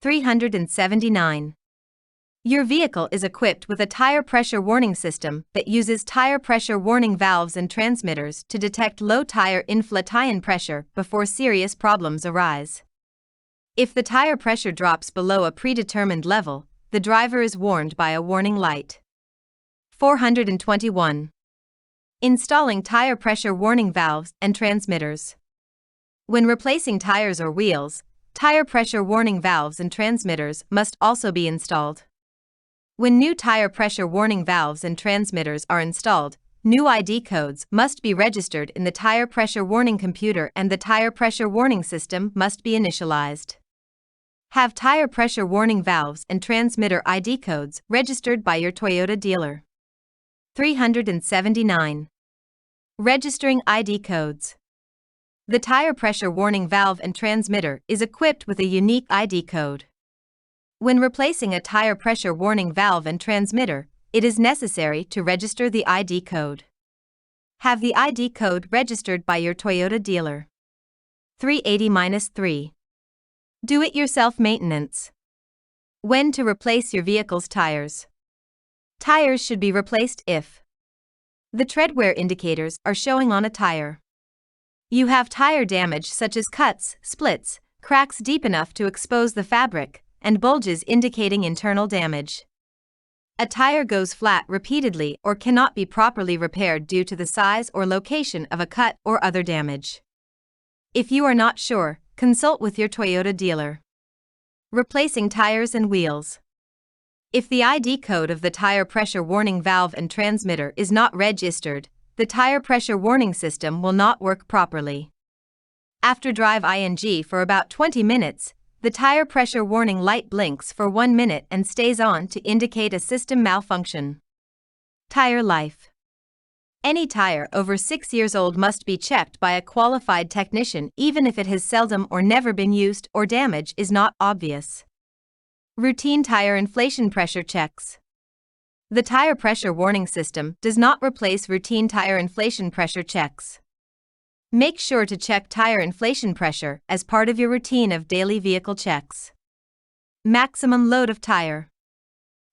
379. Your vehicle is equipped with a tire pressure warning system that uses tire pressure warning valves and transmitters to detect low tire infla pressure before serious problems arise. If the tire pressure drops below a predetermined level, the driver is warned by a warning light. 421. Installing tire pressure warning valves and transmitters. When replacing tires or wheels, tire pressure warning valves and transmitters must also be installed. When new tire pressure warning valves and transmitters are installed, new ID codes must be registered in the tire pressure warning computer and the tire pressure warning system must be initialized. Have tire pressure warning valves and transmitter ID codes registered by your Toyota dealer. 379. Registering ID codes. The tire pressure warning valve and transmitter is equipped with a unique ID code. When replacing a tire pressure warning valve and transmitter, it is necessary to register the ID code. Have the ID code registered by your Toyota dealer. 380-3. Do-it-yourself maintenance. When to replace your vehicle's tires. Tires should be replaced if the treadwear indicators are showing on a tire. You have tire damage such as cuts, splits, cracks deep enough to expose the fabric, and bulges indicating internal damage. A tire goes flat repeatedly or cannot be properly repaired due to the size or location of a cut or other damage. If you are not sure, consult with your Toyota dealer. Replacing tires and wheels. If the ID code of the tire pressure warning valve and transmitter is not registered, the tire pressure warning system will not work properly. After drive ing for about 20 minutes, the tire pressure warning light blinks for 1 minute and stays on to indicate a system malfunction. Tire life. Any tire over 6 years old must be checked by a qualified technician even if it has seldom or never been used or damage is not obvious. Routine tire inflation pressure checks. The tire pressure warning system does not replace routine tire inflation pressure checks. Make sure to check tire inflation pressure as part of your routine of daily vehicle checks. Maximum load of tire.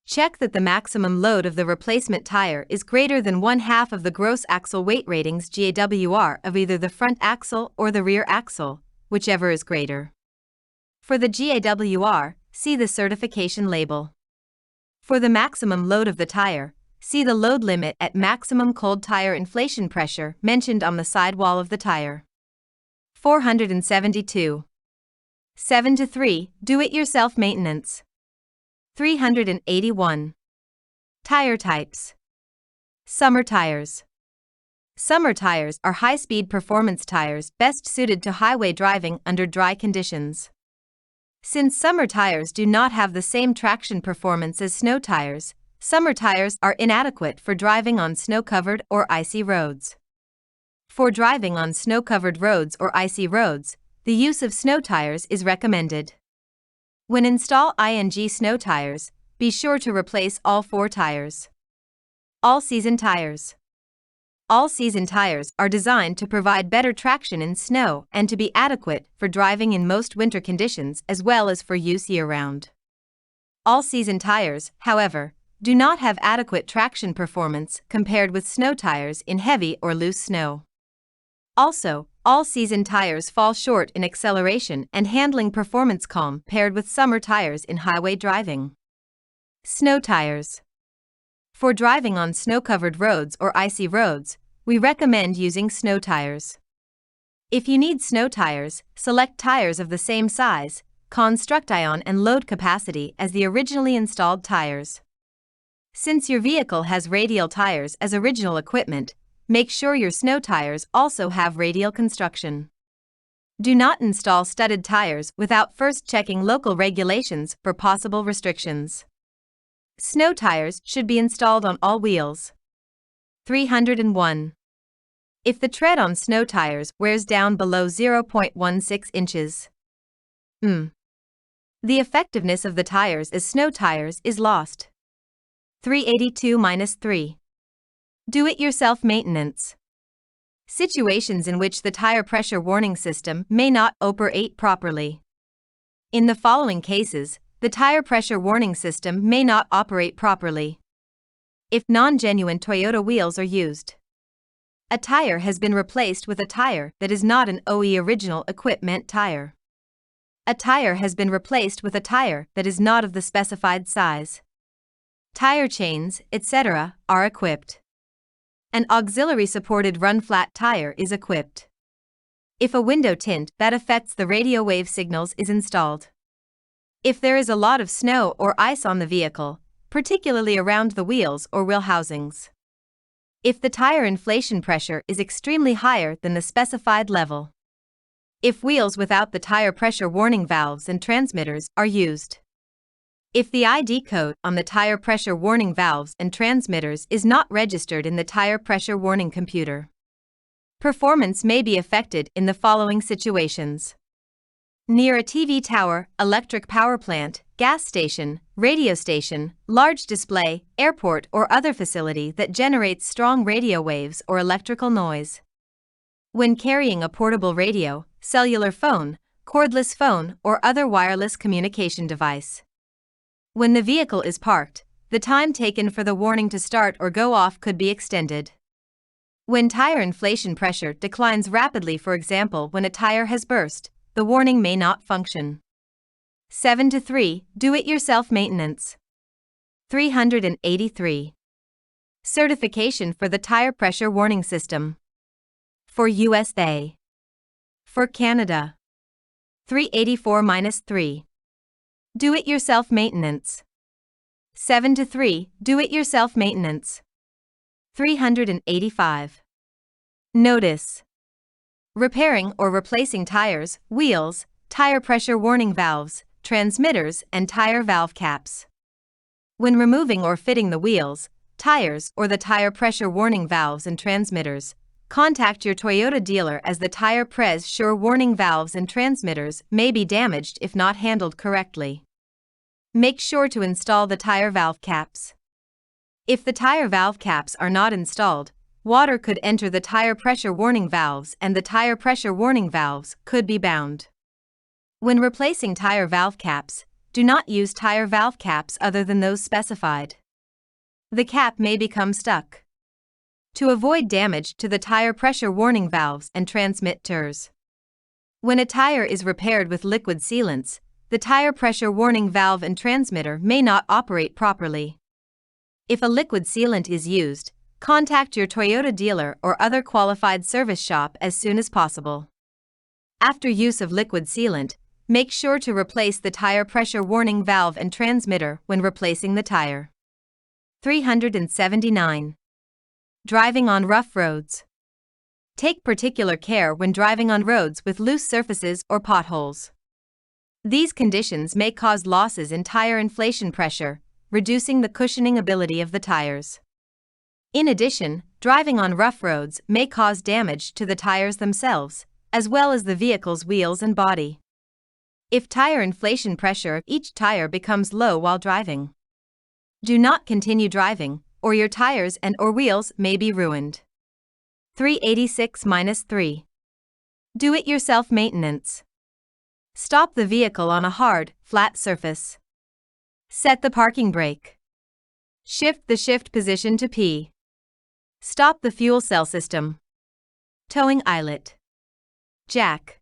Check that the maximum load of the replacement tire is greater than 1/2 of the gross axle weight ratings GAWR of either the front axle or the rear axle, whichever is greater. For the GAWR, see the certification label. For the maximum load of the tire, see the load limit at maximum cold tire inflation pressure mentioned on the sidewall of the tire. 472. 7-3, do-it-yourself maintenance. 381. Tire types. Summer tires. Summer tires are high-speed performance tires best suited to highway driving under dry conditions. Since summer tires do not have the same traction performance as snow tires, summer tires are inadequate for driving on snow-covered or icy roads. For driving on snow-covered roads or icy roads, the use of snow tires is recommended. When install ing snow tires, be sure to replace all 4 tires. All-season tires. All-season tires are designed to provide better traction in snow and to be adequate for driving in most winter conditions as well as for use year-round. All-season tires, however, do not have adequate traction performance compared with snow tires in heavy or loose snow. Also, all-season tires fall short in acceleration and handling performance compared with summer tires in highway driving. Snow tires. For driving on snow-covered roads or icy roads, we recommend using snow tires. If you need snow tires, select tires of the same size, construction and load capacity as the originally installed tires. Since your vehicle has radial tires as original equipment, make sure your snow tires also have radial construction. Do not install studded tires without first checking local regulations for possible restrictions. Snow tires should be installed on all wheels. 301. If the tread on snow tires wears down below 0.16 inches, the effectiveness of the tires as snow tires is lost. 382-3. Do-it-yourself maintenance. Situations in which the tire pressure warning system may not operate properly. In the following cases, the tire pressure warning system may not operate properly. If non-genuine Toyota wheels are used. A tire has been replaced with a tire that is not an OE original equipment tire. A tire has been replaced with a tire that is not of the specified size. Tire chains, etc., are equipped. An auxiliary supported run-flat tire is equipped. If a window tint that affects the radio wave signals is installed. If there is a lot of snow or ice on the vehicle, particularly around the wheels or wheel housings. If the tire inflation pressure is extremely higher than the specified level. If wheels without the tire pressure warning valves and transmitters are used. If the ID code on the tire pressure warning valves and transmitters is not registered in the tire pressure warning computer. Performance may be affected in the following situations. Near a TV tower, electric power plant, gas station, radio station, large display, airport or other facility that generates strong radio waves or electrical noise. When carrying a portable radio, cellular phone, cordless phone or other wireless communication device. When the vehicle is parked, the time taken for the warning to start or go off could be extended. When tire inflation pressure declines rapidly, for example when a tire has burst, the warning may not function. 7-3 Do-it-yourself maintenance. 383. Certification for the tire pressure warning system. For USA. For Canada. 384-3. Do-it-yourself maintenance. 7-3 Do-it-yourself maintenance. 385. Notice. Repairing or replacing tires, wheels, tire pressure warning valves, transmitters, and tire valve caps. When removing or fitting the wheels, tires, or the tire pressure warning valves and transmitters, contact your Toyota dealer as the tire pressure warning valves and transmitters may be damaged if not handled correctly. Make sure to install the tire valve caps. If the tire valve caps are not installed, water could enter the tire pressure warning valves and the tire pressure warning valves could be bound. When replacing tire valve caps, do not use tire valve caps other than those specified. The cap may become stuck. To avoid damage to the tire pressure warning valves and transmitters. When a tire is repaired with liquid sealants, the tire pressure warning valve and transmitter may not operate properly. If a liquid sealant is used, contact your Toyota dealer or other qualified service shop as soon as possible. After use of liquid sealant, make sure to replace the tire pressure warning valve and transmitter when replacing the tire. 379. Driving on rough roads. Take particular care when driving on roads with loose surfaces or potholes. These conditions may cause losses in tire inflation pressure, reducing the cushioning ability of the tires. In addition, driving on rough roads may cause damage to the tires themselves, as well as the vehicle's wheels and body. If tire inflation pressure of each tire becomes low while driving, do not continue driving, or your tires and/or wheels may be ruined. 386-3. Do-it-yourself maintenance. Stop the vehicle on a hard, flat surface. Set the parking brake. Shift the shift position to P. Stop the fuel cell system. Towing eyelet. Jack.